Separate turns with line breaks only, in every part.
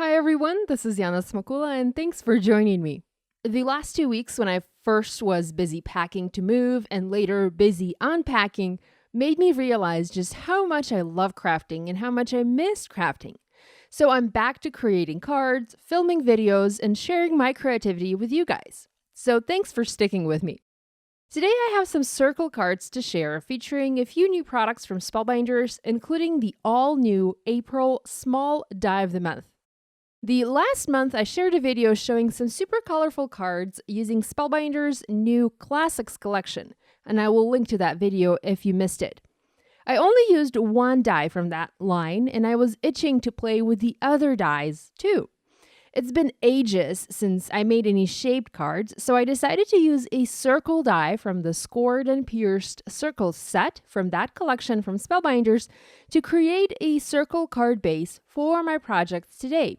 Hi everyone, this is Yana Smakula and thanks for joining me. The last 2 weeks when I first was busy packing to move and later busy unpacking made me realize just how much I love crafting and how much I missed crafting. So I'm back to creating cards, filming videos, and sharing my creativity with you guys. So thanks for sticking with me. Today I have some circle cards to share featuring a few new products from Spellbinders, including the all-new April Small Die of the Month. The last month, I shared a video showing some super colorful cards using Spellbinders' new Classics collection, and I will link to that video if you missed it. I only used one die from that line, and I was itching to play with the other dies too. It's been ages since I made any shaped cards, so I decided to use a circle die from the Scored and Pierced Circles set from that collection from Spellbinders to create a circle card base for my projects today.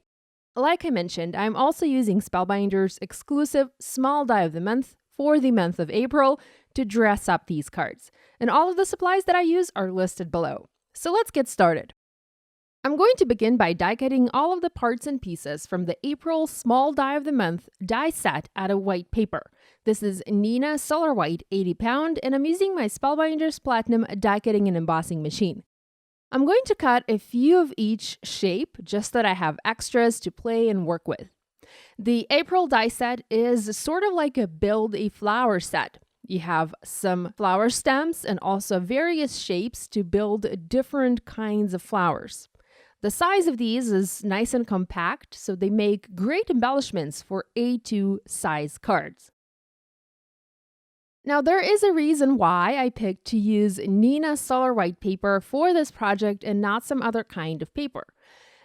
Like I mentioned, I'm also using Spellbinders' exclusive Small Die of the Month for the month of April to dress up these cards. And all of the supplies that I use are listed below. So let's get started. I'm going to begin by die cutting all of the parts and pieces from the April Small Die of the Month die set out of white paper. This is Neenah Solar White 80 pound, and I'm using my Spellbinders Platinum die cutting and embossing machine. I'm going to cut a few of each shape just so that I have extras to play and work with. The April die set is sort of like a build a flower set. You have some flower stems and also various shapes to build different kinds of flowers. The size of these is nice and compact, so they make great embellishments for A2 size cards. Now, there is a reason why I picked to use Neenah Solar White paper for this project and not some other kind of paper.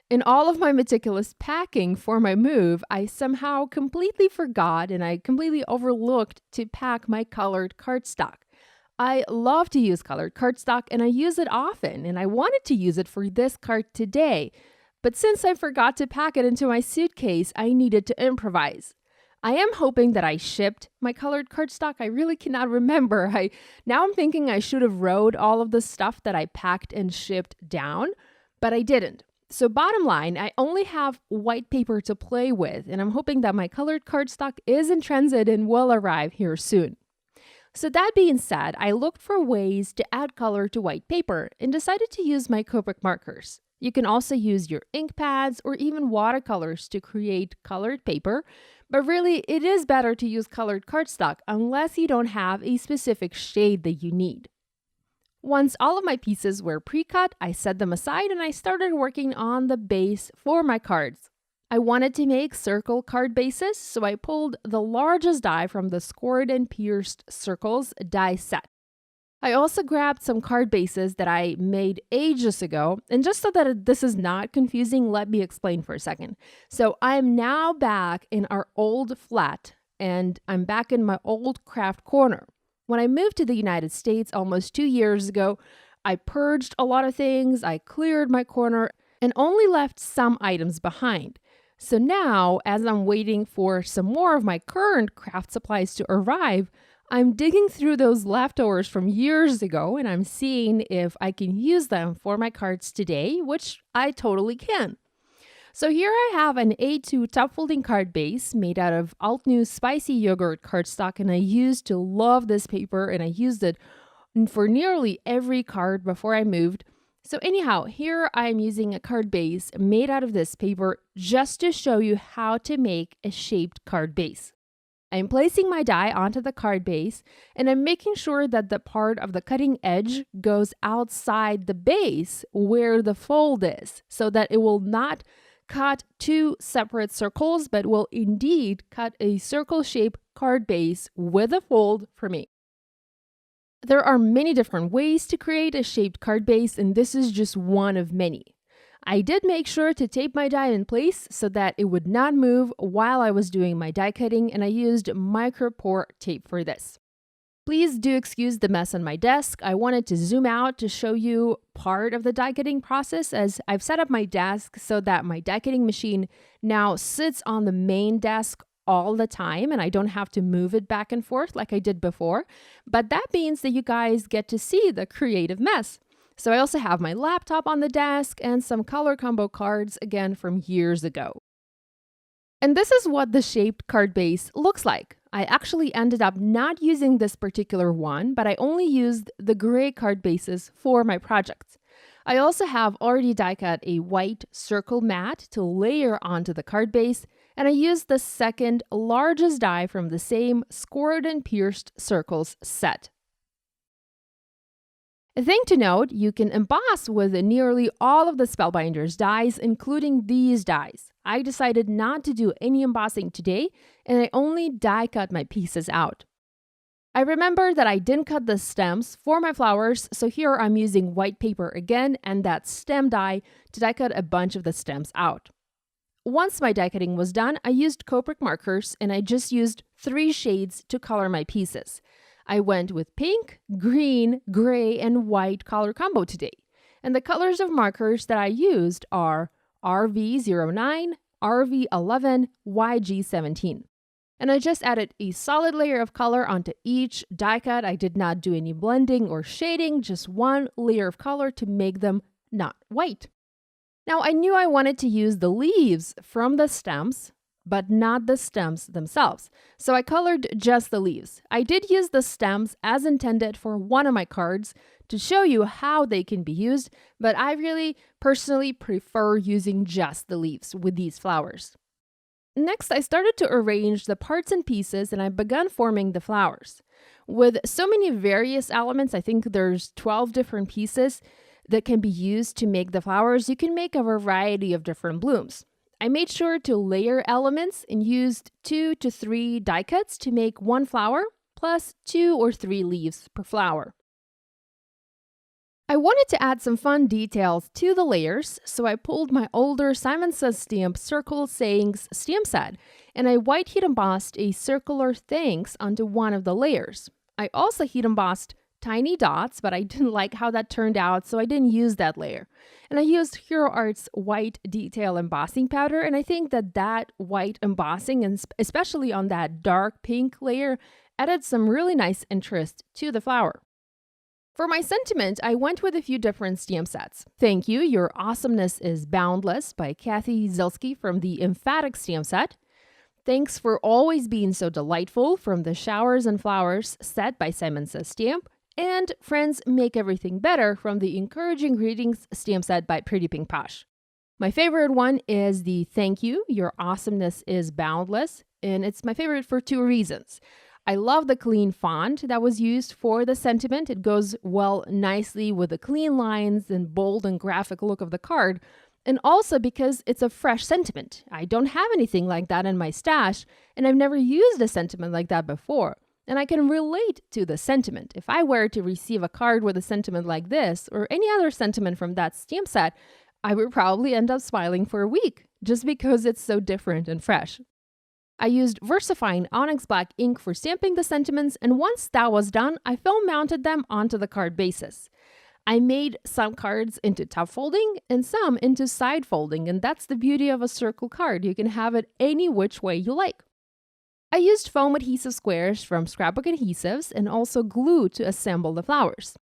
In all of my meticulous packing for my move, I somehow completely forgot and I completely overlooked to pack my colored cardstock. I love to use colored cardstock and I use it often, and I wanted to use it for this card today. But since I forgot to pack it into my suitcase, I needed to improvise. I am hoping that I shipped my colored cardstock. I really cannot remember. Now I'm thinking I should have wrote all of the stuff that I packed and shipped down, but I didn't. So bottom line, I only have white paper to play with, and I'm hoping that my colored cardstock is in transit and will arrive here soon. So that being said, I looked for ways to add color to white paper and decided to use my Copic markers. You can also use your ink pads or even watercolors to create colored paper, but really it is better to use colored cardstock unless you don't have a specific shade that you need. Once all of my pieces were pre-cut, I set them aside and I started working on the base for my cards. I wanted to make circle card bases, so I pulled the largest die from the Scored and Pierced Circles die set. I also grabbed some card bases that I made ages ago, and just so that this is not confusing, let me explain for a second. So I'm now back in our old flat, and I'm back in my old craft corner. When I moved to the United States almost 2 years ago, I purged a lot of things, I cleared my corner, and only left some items behind. So now, as I'm waiting for some more of my current craft supplies to arrive, I'm digging through those leftovers from years ago and I'm seeing if I can use them for my cards today, which I totally can. So here I have an A2 top folding card base made out of Altnews spicy yogurt cardstock, and I used to love this paper and I used it for nearly every card before I moved. So anyhow, here I am using a card base made out of this paper just to show you how to make a shaped card base. I'm placing my die onto the card base and I'm making sure that the part of the cutting edge goes outside the base where the fold is, so that it will not cut two separate circles, but will indeed cut a circle-shaped card base with a fold for me. There are many different ways to create a shaped card base, and this is just one of many. I did make sure to tape my die in place so that it would not move while I was doing my die cutting, and I used micro pour tape for this. Please do excuse the mess on my desk. I wanted to zoom out to show you part of the die cutting process, as I've set up my desk so that my die cutting machine now sits on the main desk all the time and I don't have to move it back and forth like I did before. But that means that you guys get to see the creative mess. So I also have my laptop on the desk and some color combo cards, again from years ago. And this is what the shaped card base looks like. I actually ended up not using this particular one, but I only used the gray card bases for my projects. I also have already die cut a white circle mat to layer onto the card base, and I used the second largest die from the same scored and pierced circles set. A thing to note, you can emboss with nearly all of the Spellbinders dies, including these dies. I decided not to do any embossing today, and I only die cut my pieces out. I remember that I didn't cut the stems for my flowers, so here I'm using white paper again and that stem die to die cut a bunch of the stems out. Once my die cutting was done, I used Copic markers and I just used 3 shades to color my pieces. I went with pink, green, gray, and white color combo today. And the colors of markers that I used are RV09, RV11, YG17. And I just added a solid layer of color onto each die cut. I did not do any blending or shading, just one layer of color to make them not white. Now, I knew I wanted to use the leaves from the stems, but not the stems themselves. So I colored just the leaves. I did use the stems as intended for one of my cards to show you how they can be used, but I really personally prefer using just the leaves with these flowers. Next, I started to arrange the parts and pieces and I began forming the flowers. With so many various elements, I think there's 12 different pieces that can be used to make the flowers. You can make a variety of different blooms. I made sure to layer elements and used 2 to 3 die cuts to make one flower, plus 2 or 3 leaves per flower. I wanted to add some fun details to the layers, so I pulled my older Simon Says stamp Circle Sayings stamp set, and I white heat embossed a circular thanks onto one of the layers. I also heat embossed tiny dots, but I didn't like how that turned out, so I didn't use that layer. And I used Hero Art's white detail embossing powder, and I think that white embossing, and especially on that dark pink layer, added some really nice interest to the flower. For my sentiment, I went with a few different stamp sets. Thank You, Your Awesomeness is Boundless by Kathy Zielski from the Emphatic stamp set. Thanks for Always Being So Delightful from the Showers and Flowers set by Simon Says Stamp. And Friends Make Everything Better from the Encouraging Greetings stamp set by Pretty Pink Posh. My favorite one is the Thank You, Your Awesomeness is Boundless, and it's my favorite for 2 reasons. I love the clean font that was used for the sentiment. It goes well nicely with the clean lines and bold and graphic look of the card. And also because it's a fresh sentiment. I don't have anything like that in my stash, and I've never used a sentiment like that before. And I can relate to the sentiment. If I were to receive a card with a sentiment like this, or any other sentiment from that stamp set, I would probably end up smiling for a week, just because it's so different and fresh. I used VersaFine Onyx Black ink for stamping the sentiments, and once that was done, I film mounted them onto the card bases. I made some cards into top folding and some into side folding, and that's the beauty of a circle card. You can have it any which way you like. I used foam adhesive squares from Scrapbook Adhesives and also glue to assemble the flowers.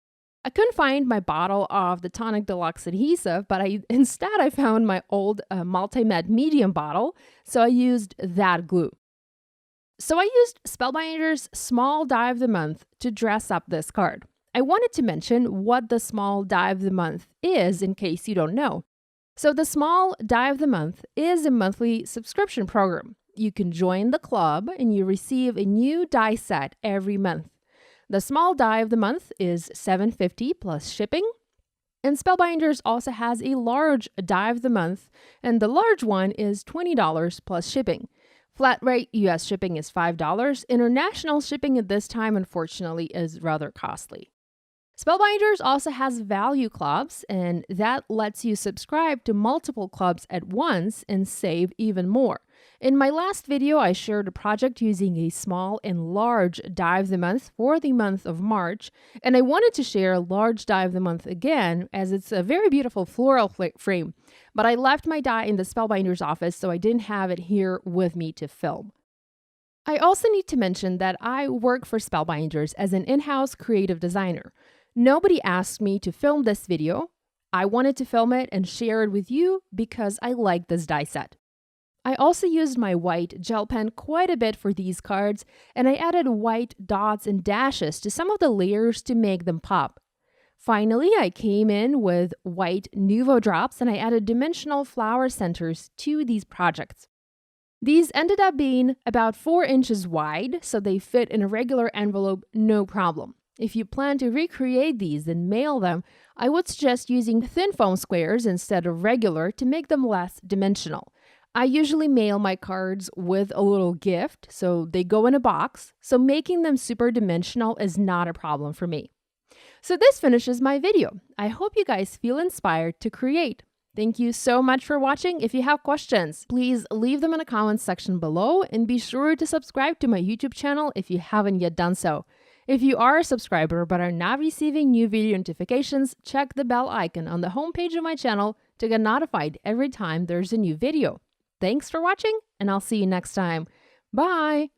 I couldn't find my bottle of the Tonic Deluxe adhesive, but instead I found my old multi-med medium bottle, so I used that glue. So I used Spellbinders Small Die of the Month to dress up this card. I wanted to mention what the Small Die of the Month is in case you don't know. So the Small Die of the Month is a monthly subscription program. You can join the club and you receive a new die set every month. The small die of the month is $7.50 plus shipping. And Spellbinders also has a large die of the month, and the large one is $20 plus shipping. Flat rate US shipping is $5. International shipping at this time, unfortunately, is rather costly. Spellbinders also has value clubs, and that lets you subscribe to multiple clubs at once and save even more. In my last video, I shared a project using a small and large die of the month for the month of March, and I wanted to share a large die of the month again as it's a very beautiful floral frame, but I left my die in the Spellbinders office, so I didn't have it here with me to film. I also need to mention that I work for Spellbinders as an in-house creative designer. Nobody asked me to film this video. I wanted to film it and share it with you because I like this die set. I also used my white gel pen quite a bit for these cards, and I added white dots and dashes to some of the layers to make them pop. Finally, I came in with white Nuvo drops and I added dimensional flower centers to these projects. These ended up being about 4 inches wide, so they fit in a regular envelope no problem. If you plan to recreate these and mail them, I would suggest using thin foam squares instead of regular to make them less dimensional. I usually mail my cards with a little gift, so they go in a box, so making them super dimensional is not a problem for me. So this finishes my video. I hope you guys feel inspired to create. Thank you so much for watching. If you have questions, please leave them in the comments section below and be sure to subscribe to my YouTube channel if you haven't yet done so. If you are a subscriber but are not receiving new video notifications, check the bell icon on the homepage of my channel to get notified every time there's a new video. Thanks for watching, and I'll see you next time. Bye!